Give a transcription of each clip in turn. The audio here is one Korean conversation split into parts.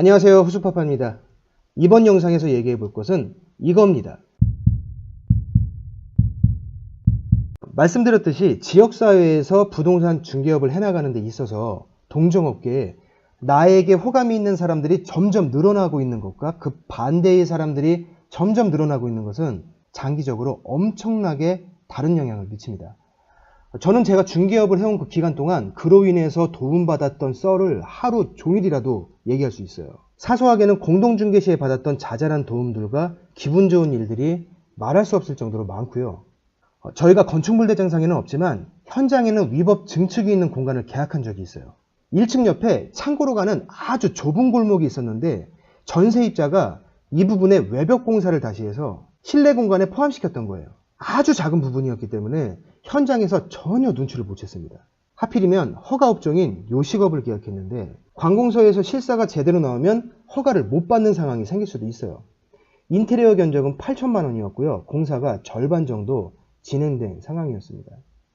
안녕하세요, 후수파파입니다. 이번 영상에서 얘기해 볼 것은 이겁니다. 말씀드렸듯이 지역사회에서 부동산 중개업을 해나가는 데 있어서 동종업계에 나에게 호감이 있는 사람들이 점점 늘어나고 있는 것과 그 반대의 사람들이 점점 늘어나고 있는 것은 장기적으로 엄청나게 다른 영향을 미칩니다. 저는 제가 중개업을 해온 그 기간 동안 그로 인해서 도움받았던 썰을 하루 종일이라도 얘기할 수 있어요. 사소하게는 공동중개 시에 받았던 자잘한 도움들과 기분 좋은 일들이 말할 수 없을 정도로 많고요. 저희가 건축물대장상에는 없지만 현장에는 위법 증축이 있는 공간을 계약한 적이 있어요. 1층 옆에 창고로 가는 아주 좁은 골목이 있었는데 전세입자가 이 부분에 외벽 공사를 다시 해서 실내 공간에 포함시켰던 거예요. 아주 작은 부분이었기 때문에 현장에서 전혀 눈치를 못 챘습니다. 하필이면 허가업종인 요식업을 계약했는데 관공서에서 실사가 제대로 나오면 허가를 못 받는 상황이 생길 수도 있어요. 인테리어 견적은 8천만 원이었고요. 공사가 절반 정도 진행된 상황이었습니다.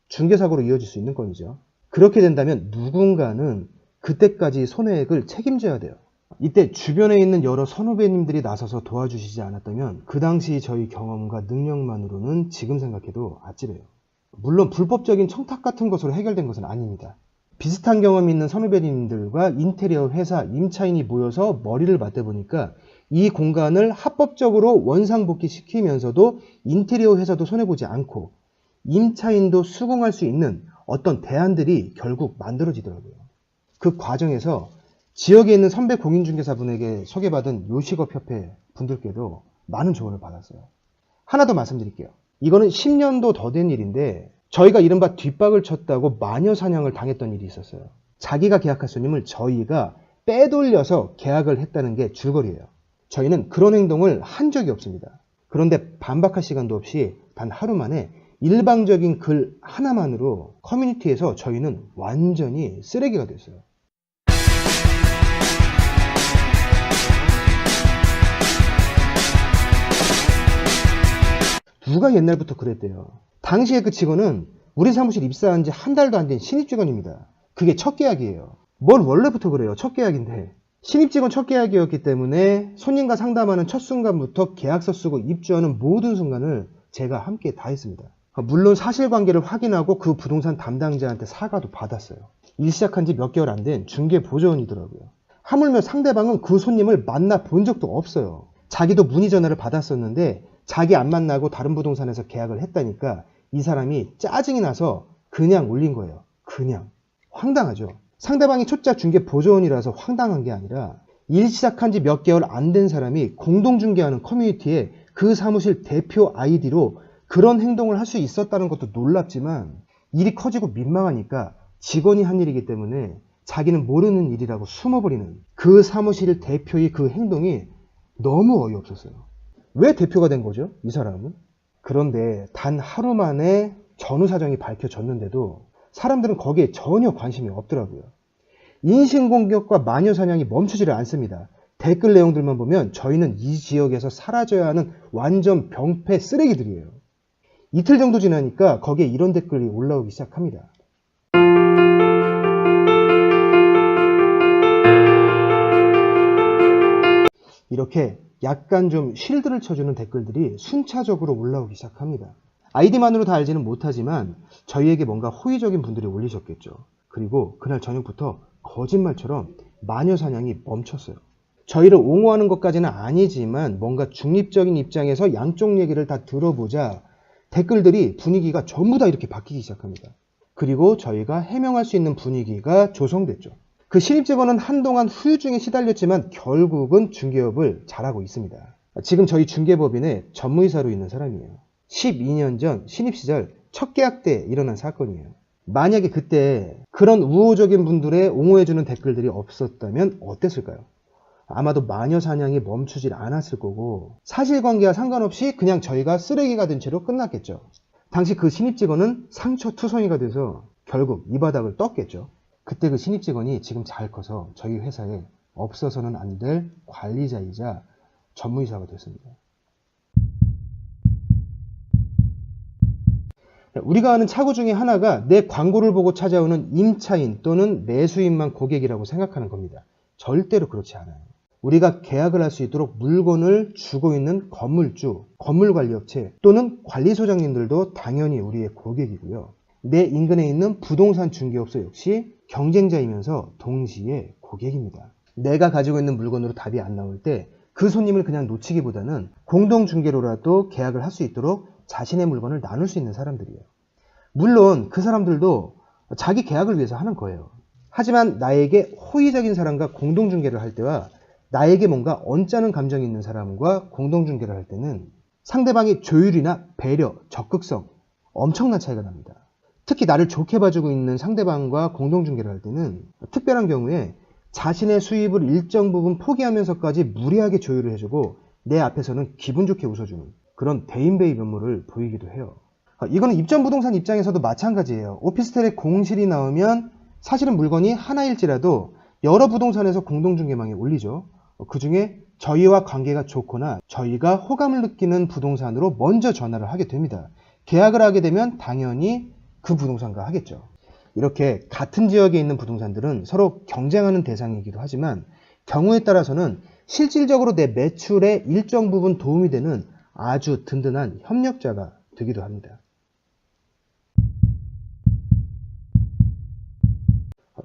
중개사고로 이어질 수 있는 건이죠. 그렇게 된다면 누군가는 그때까지 손해액을 책임져야 돼요. 이때 주변에 있는 여러 선후배님들이 나서서 도와주시지 않았다면 그 당시 저희 경험과 능력만으로는 지금 생각해도 아찔해요. 물론 불법적인 청탁 같은 것으로 해결된 것은 아닙니다. 비슷한 경험이 있는 선후배님들과 인테리어 회사 임차인이 모여서 머리를 맞대보니까 이 공간을 합법적으로 원상복귀 시키면서도 인테리어 회사도 손해보지 않고 임차인도 수긍할 수 있는 어떤 대안들이 결국 만들어지더라고요. 그 과정에서 지역에 있는 선배 공인중개사분에게 소개받은 요식업협회 분들께도 많은 조언을 받았어요. 하나 더 말씀드릴게요. 이거는 10년도 더 된 일인데 저희가 이른바 뒷박을 쳤다고 마녀 사냥을 당했던 일이 있었어요. 자기가 계약할 손님을 저희가 빼돌려서 계약을 했다는 게 줄거리예요. 저희는 그런 행동을 한 적이 없습니다. 그런데 반박할 시간도 없이 단 하루 만에 일방적인 글 하나만으로 커뮤니티에서 저희는 완전히 쓰레기가 됐어요. 누가 옛날부터 그랬대요. 당시에 그 직원은 우리 사무실 입사한 지 한 달도 안 된 신입 직원입니다. 그게 첫 계약이에요. 뭘 원래부터 그래요. 첫 계약인데. 신입 직원 첫 계약이었기 때문에 손님과 상담하는 첫 순간부터 계약서 쓰고 입주하는 모든 순간을 제가 함께 다 했습니다. 물론 사실관계를 확인하고 그 부동산 담당자한테 사과도 받았어요. 일 시작한 지 몇 개월 안 된 중개 보조원이더라고요. 하물며 상대방은 그 손님을 만나본 적도 없어요. 자기도 문의 전화를 받았었는데 자기 안 만나고 다른 부동산에서 계약을 했다니까 이 사람이 짜증이 나서 그냥 올린 거예요. 그냥. 황당하죠. 상대방이 초짜 중개 보조원이라서 황당한 게 아니라 일 시작한 지 몇 개월 안 된 사람이 공동중개하는 커뮤니티에 그 사무실 대표 아이디로 그런 행동을 할 수 있었다는 것도 놀랍지만 일이 커지고 민망하니까 직원이 한 일이기 때문에 자기는 모르는 일이라고 숨어버리는 그 사무실 대표의 그 행동이 너무 어이없었어요. 왜 대표가 된 거죠? 이 사람은? 그런데 단 하루 만에 전후 사정이 밝혀졌는데도 사람들은 거기에 전혀 관심이 없더라고요. 인신공격과 마녀사냥이 멈추지를 않습니다. 댓글 내용들만 보면 저희는 이 지역에서 사라져야 하는 완전 병폐 쓰레기들이에요. 이틀 정도 지나니까 거기에 이런 댓글이 올라오기 시작합니다. 이렇게 약간 좀 쉴드를 쳐주는 댓글들이 순차적으로 올라오기 시작합니다. 아이디만으로 다 알지는 못하지만 저희에게 뭔가 호의적인 분들이 올리셨겠죠. 그리고 그날 저녁부터 거짓말처럼 마녀사냥이 멈췄어요. 저희를 옹호하는 것까지는 아니지만 뭔가 중립적인 입장에서 양쪽 얘기를 다 들어보자 댓글들이 분위기가 전부 다 이렇게 바뀌기 시작합니다. 그리고 저희가 해명할 수 있는 분위기가 조성됐죠. 그 신입 직원은 한동안 후유증에 시달렸지만 결국은 중개업을 잘하고 있습니다. 지금 저희 중개법인의 전무이사로 있는 사람이에요. 12년 전 신입 시절 첫 계약 때 일어난 사건이에요. 만약에 그때 그런 우호적인 분들의 옹호해주는 댓글들이 없었다면 어땠을까요? 아마도 마녀사냥이 멈추질 않았을 거고 사실관계와 상관없이 그냥 저희가 쓰레기가 된 채로 끝났겠죠. 당시 그 신입 직원은 상처투성이가 돼서 결국 이 바닥을 떴겠죠. 그때 그 신입 직원이 지금 잘 커서 저희 회사에 없어서는 안 될 관리자이자 전무이사가 됐습니다. 우리가 아는 착오 중에 하나가 내 광고를 보고 찾아오는 임차인 또는 매수인만 고객이라고 생각하는 겁니다. 절대로 그렇지 않아요. 우리가 계약을 할 수 있도록 물건을 주고 있는 건물주, 건물관리업체 또는 관리소장님들도 당연히 우리의 고객이고요. 내 인근에 있는 부동산 중개업소 역시 경쟁자이면서 동시에 고객입니다. 내가 가지고 있는 물건으로 답이 안 나올 때 그 손님을 그냥 놓치기보다는 공동중개로라도 계약을 할 수 있도록 자신의 물건을 나눌 수 있는 사람들이에요. 물론 그 사람들도 자기 계약을 위해서 하는 거예요. 하지만 나에게 호의적인 사람과 공동중개를 할 때와 나에게 뭔가 언짢은 감정이 있는 사람과 공동중개를 할 때는 상대방의 조율이나 배려, 적극성 엄청난 차이가 납니다. 특히 나를 좋게 봐주고 있는 상대방과 공동중개를 할 때는 특별한 경우에 자신의 수입을 일정 부분 포기하면서까지 무리하게 조율을 해주고 내 앞에서는 기분 좋게 웃어주는 그런 대인배의 면모를 보이기도 해요. 이거는 입점부동산 입장에서도 마찬가지예요. 오피스텔에 공실이 나오면 사실은 물건이 하나일지라도 여러 부동산에서 공동중개망에 올리죠. 그 중에 저희와 관계가 좋거나 저희가 호감을 느끼는 부동산으로 먼저 전화를 하게 됩니다. 계약을 하게 되면 당연히 그 부동산과 하겠죠. 이렇게 같은 지역에 있는 부동산들은 서로 경쟁하는 대상이기도 하지만 경우에 따라서는 실질적으로 내 매출에 일정 부분 도움이 되는 아주 든든한 협력자가 되기도 합니다.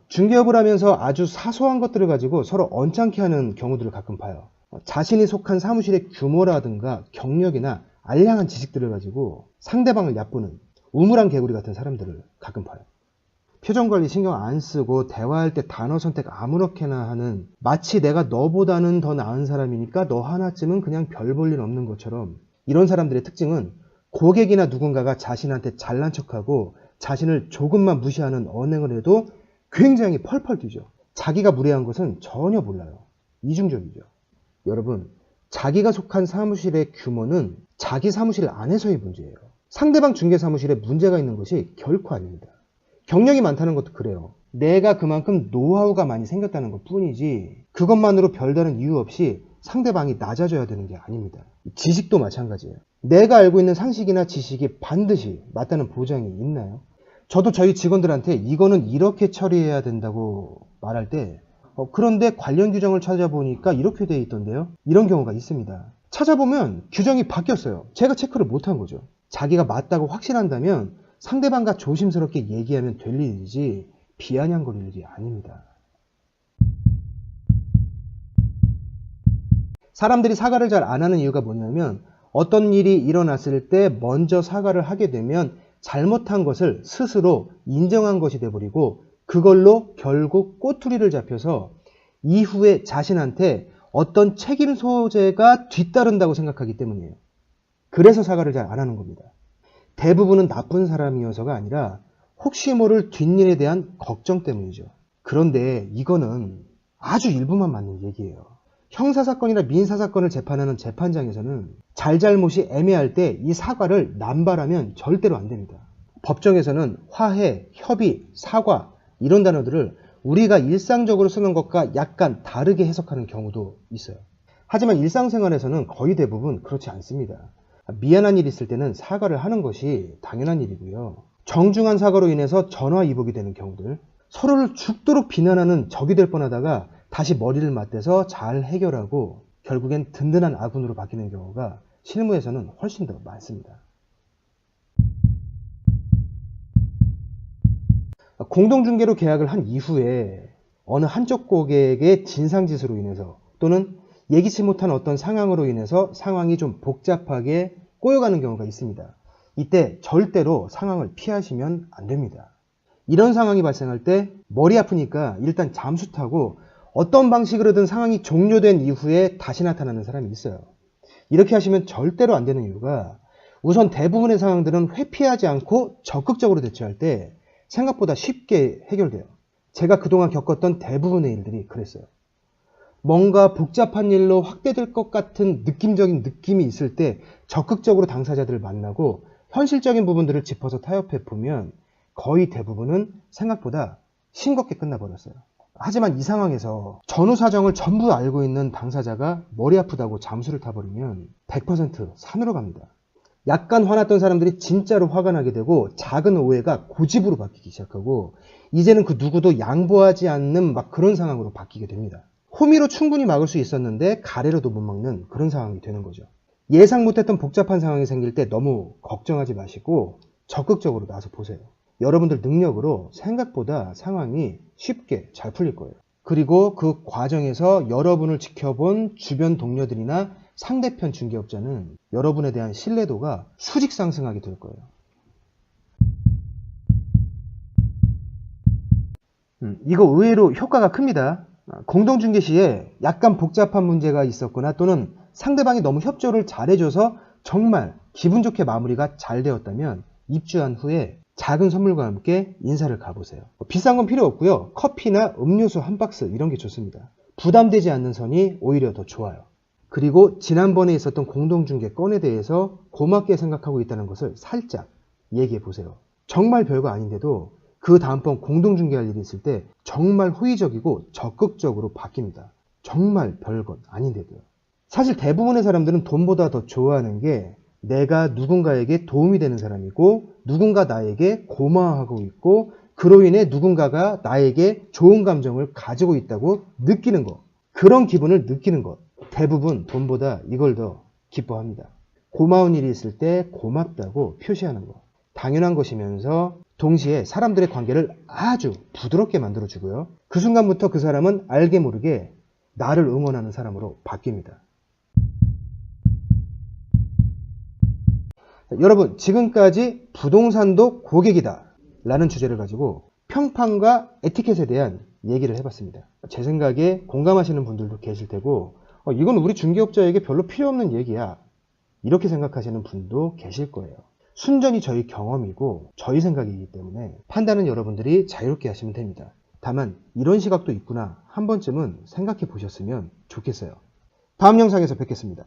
중개업을 하면서 아주 사소한 것들을 가지고 서로 언짢게 하는 경우들을 가끔 봐요. 자신이 속한 사무실의 규모라든가 경력이나 알량한 지식들을 가지고 상대방을 얕보는 우물안 개구리 같은 사람들을 가끔 봐요. 표정관리 신경 안 쓰고 대화할 때 단어 선택 아무렇게나 하는 마치 내가 너보다는 더 나은 사람이니까 너 하나쯤은 그냥 별 볼 일 없는 것처럼 이런 사람들의 특징은 고객이나 누군가가 자신한테 잘난 척하고 자신을 조금만 무시하는 언행을 해도 굉장히 펄펄 뛰죠. 자기가 무례한 것은 전혀 몰라요. 이중적이죠. 여러분, 자기가 속한 사무실의 규모는 자기 사무실 안에서의 문제예요. 상대방 중개사무실에 문제가 있는 것이 결코 아닙니다. 경력이 많다는 것도 그래요. 내가 그만큼 노하우가 많이 생겼다는 것 뿐이지 그것만으로 별다른 이유 없이 상대방이 낮아져야 되는 게 아닙니다. 지식도 마찬가지예요. 내가 알고 있는 상식이나 지식이 반드시 맞다는 보장이 있나요? 저도 저희 직원들한테 이거는 이렇게 처리해야 된다고 말할 때 그런데 관련 규정을 찾아보니까 이렇게 돼 있던데요? 이런 경우가 있습니다. 찾아보면 규정이 바뀌었어요. 제가 체크를 못한 거죠. 자기가 맞다고 확신한다면 상대방과 조심스럽게 얘기하면 될 일이지 비아냥거릴 일이 아닙니다. 사람들이 사과를 잘 안 하는 이유가 뭐냐면 어떤 일이 일어났을 때 먼저 사과를 하게 되면 잘못한 것을 스스로 인정한 것이 돼버리고 그걸로 결국 꼬투리를 잡혀서 이후에 자신한테 어떤 책임 소재가 뒤따른다고 생각하기 때문이에요. 그래서 사과를 잘 안 하는 겁니다. 대부분은 나쁜 사람이어서가 아니라 혹시 모를 뒷일에 대한 걱정 때문이죠. 그런데 이거는 아주 일부만 맞는 얘기예요. 형사사건이나 민사사건을 재판하는 재판장에서는 잘잘못이 애매할 때 이 사과를 남발하면 절대로 안 됩니다. 법정에서는 화해, 협의, 사과 이런 단어들을 우리가 일상적으로 쓰는 것과 약간 다르게 해석하는 경우도 있어요. 하지만 일상생활에서는 거의 대부분 그렇지 않습니다. 미안한 일이 있을 때는 사과를 하는 것이 당연한 일이고요. 정중한 사과로 인해서 전화위복이 되는 경우들, 서로를 죽도록 비난하는 적이 될 뻔하다가 다시 머리를 맞대서 잘 해결하고 결국엔 든든한 아군으로 바뀌는 경우가 실무에서는 훨씬 더 많습니다. 공동중개로 계약을 한 이후에 어느 한쪽 고객의 진상짓으로 인해서 또는 예기치 못한 어떤 상황으로 인해서 상황이 좀 복잡하게 꼬여가는 경우가 있습니다. 이때 절대로 상황을 피하시면 안 됩니다. 이런 상황이 발생할 때 머리 아프니까 일단 잠수 타고 어떤 방식으로든 상황이 종료된 이후에 다시 나타나는 사람이 있어요. 이렇게 하시면 절대로 안 되는 이유가 우선 대부분의 상황들은 회피하지 않고 적극적으로 대처할 때 생각보다 쉽게 해결돼요. 제가 그동안 겪었던 대부분의 일들이 그랬어요. 뭔가 복잡한 일로 확대될 것 같은 느낌적인 느낌이 있을 때 적극적으로 당사자들을 만나고 현실적인 부분들을 짚어서 타협해 보면 거의 대부분은 생각보다 싱겁게 끝나버렸어요. 하지만 이 상황에서 전후 사정을 전부 알고 있는 당사자가 머리 아프다고 잠수를 타버리면 100% 산으로 갑니다. 약간 화났던 사람들이 진짜로 화가 나게 되고 작은 오해가 고집으로 바뀌기 시작하고 이제는 그 누구도 양보하지 않는 막 그런 상황으로 바뀌게 됩니다. 호미로 충분히 막을 수 있었는데 가래로도 못 막는 그런 상황이 되는 거죠. 예상 못했던 복잡한 상황이 생길 때 너무 걱정하지 마시고 적극적으로 나서 보세요. 여러분들 능력으로 생각보다 상황이 쉽게 잘 풀릴 거예요. 그리고 그 과정에서 여러분을 지켜본 주변 동료들이나 상대편 중개업자는 여러분에 대한 신뢰도가 수직 상승하게 될 거예요. 이거 의외로 효과가 큽니다. 공동중개 시에 약간 복잡한 문제가 있었거나 또는 상대방이 너무 협조를 잘해줘서 정말 기분 좋게 마무리가 잘 되었다면 입주한 후에 작은 선물과 함께 인사를 가보세요. 비싼 건 필요 없고요. 커피나 음료수 한 박스 이런 게 좋습니다. 부담되지 않는 선이 오히려 더 좋아요. 그리고 지난번에 있었던 공동중개 건에 대해서 고맙게 생각하고 있다는 것을 살짝 얘기해 보세요. 정말 별거 아닌데도 그 다음번 공동중개할 일이 있을 때 정말 호의적이고 적극적으로 바뀝니다. 정말 별건 아닌데도요. 사실 대부분의 사람들은 돈보다 더 좋아하는 게 내가 누군가에게 도움이 되는 사람이고 누군가 나에게 고마워하고 있고 그로 인해 누군가가 나에게 좋은 감정을 가지고 있다고 느끼는 것. 그런 기분을 느끼는 것. 대부분 돈보다 이걸 더 기뻐합니다. 고마운 일이 있을 때 고맙다고 표시하는 것. 당연한 것이면서 동시에 사람들의 관계를 아주 부드럽게 만들어주고요. 그 순간부터 그 사람은 알게 모르게 나를 응원하는 사람으로 바뀝니다. 여러분, 지금까지 부동산도 고객이다 라는 주제를 가지고 평판과 에티켓에 대한 얘기를 해봤습니다. 제 생각에 공감하시는 분들도 계실 테고 이건 우리 중개업자에게 별로 필요 없는 얘기야 이렇게 생각하시는 분도 계실 거예요. 순전히 저희 경험이고 저희 생각이기 때문에 판단은 여러분들이 자유롭게 하시면 됩니다. 다만 이런 시각도 있구나 한 번쯤은 생각해 보셨으면 좋겠어요. 다음 영상에서 뵙겠습니다.